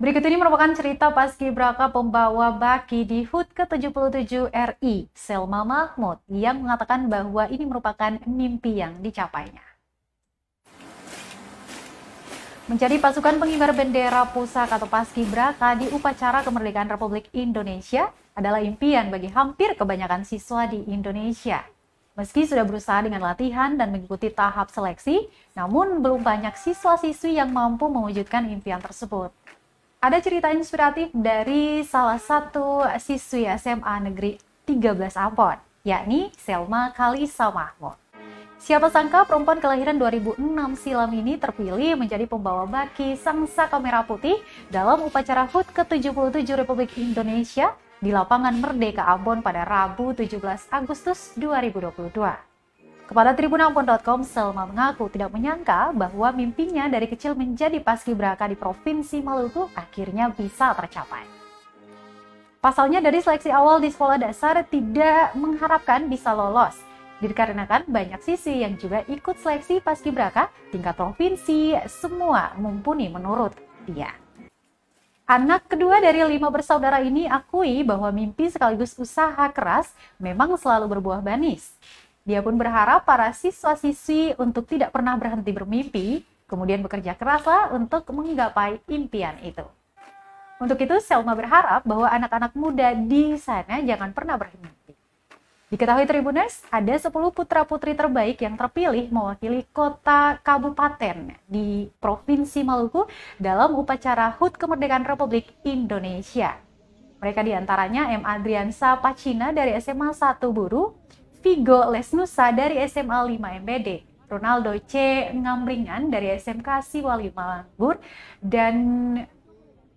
Berikut ini merupakan cerita paskibraka pembawa baki di HUT ke-77 RI, Selma Mahmud, yang mengatakan bahwa ini merupakan mimpi yang dicapainya. Menjadi pasukan pengibar bendera pusaka atau paskibraka di upacara kemerdekaan Republik Indonesia adalah impian bagi hampir kebanyakan siswa di Indonesia. Meski sudah berusaha dengan latihan dan mengikuti tahap seleksi, namun belum banyak siswa-siswi yang mampu mewujudkan impian tersebut. Ada cerita inspiratif dari salah satu siswi SMA Negeri 13 Ambon, yakni Selma Kalisa Mahmud. Siapa sangka perempuan kelahiran 2006 silam ini terpilih menjadi pembawa baki Sangsaka Merah Putih dalam upacara HUT ke-77 Republik Indonesia di Lapangan Merdeka Ambon pada Rabu 17 Agustus 2022. Kepada tribunambon.com, Selma mengaku tidak menyangka bahwa mimpinya dari kecil menjadi paskibraka di Provinsi Maluku akhirnya bisa tercapai. Pasalnya dari seleksi awal di sekolah dasar tidak mengharapkan bisa lolos, dikarenakan banyak siswi yang juga ikut seleksi paskibraka tingkat provinsi, semua mumpuni menurut dia. Anak kedua dari 5 bersaudara ini akui bahwa mimpi sekaligus usaha keras memang selalu berbuah manis. Dia pun berharap para siswa-siswi untuk tidak pernah berhenti bermimpi, kemudian bekerja keraslah untuk menggapai impian itu. Untuk itu, Selma berharap bahwa anak-anak muda di sana jangan pernah berhenti. Diketahui Tribuners, ada 10 putra-putri terbaik yang terpilih mewakili kota kabupaten di Provinsi Maluku dalam upacara HUT Kemerdekaan Republik Indonesia. Mereka diantaranya M. Adriansa Pacina dari SMA 1 Buru, Vigo Lesnusa dari SMA 5 MBD, Ronaldo C. Ngamringan dari SMK Siwali Malanggur, dan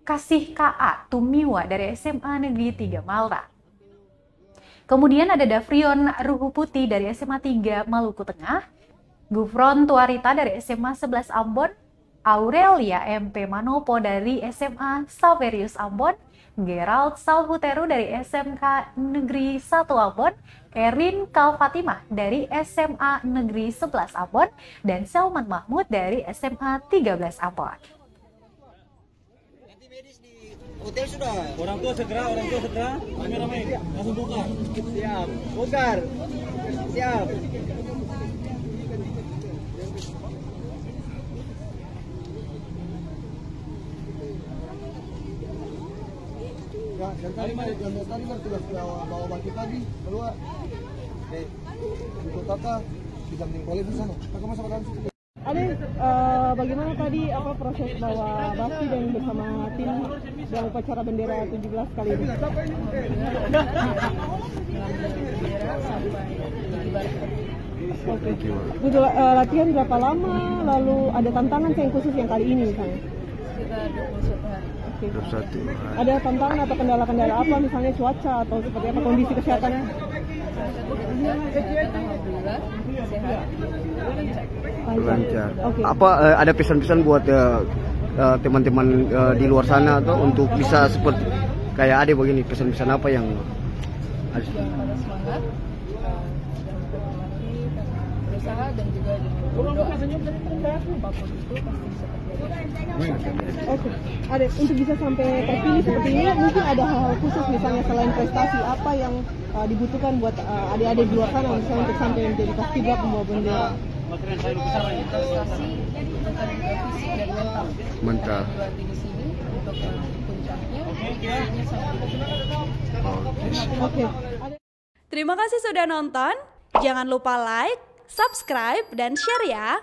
Kasih K.A. Tumiwa dari SMA Negeri 3 Malra. Kemudian ada Davrion Ruhuputi dari SMA 3 Maluku Tengah, Gufron Tuarita dari SMA 11 Ambon, Aurelia MP Manopo dari SMA Saverius Ambon, Gerald Salhuteru dari SMK Negeri 1 Ambon, Erin Kalfatimah dari SMA Negeri 11 Ambon, dan Selman Mahmud dari SMA 13 Ambon. Nanti medis di hotel sudah. Orang tua segera. Rame-rame, langsung bongkar. Siap, bongkar. Siap. Ya, dan tadi sudah bawa baki tadi keluar. Untuk kakak bisa meninggalin di sana. Kakak masuk ke dalam situ. Ada bagaimana tadi proses bawa baki dan bersama tim dalam upacara bendera 17 kali ini? Oke. Butuh latihan berapa lama? Lalu ada tantangan yang khusus yang kali ini misalnya? Sekitar 21 hari. Oke. Ada tantangan atau kendala-kendala apa, misalnya cuaca atau seperti apa kondisi kesehatannya? Alhamdulillah sehat, lancar. Okay. Apa ada pesan-pesan buat teman-teman di luar sana atau untuk bisa seperti kayak Ade begini, pesan-pesan apa yang harus? yang harus semangat, jangan berhenti karena berusaha dan juga berdoa. Apapun itu pasti bisa terjadi. Oke, Ade, untuk bisa sampai terpilih seperti ini, mungkin ada hal-hal khusus misalnya selain prestasi, apa yang dibutuhkan buat adik-adik di luar sana misalnya untuk sampai menjadi paskibraka pembawa bendera? Prestasi bukan fisik dan mental. Mental. Dilatih di sini untuk puncaknya, fisiknya sangat Oke. Terima kasih sudah nonton. Jangan lupa like, subscribe, dan share ya.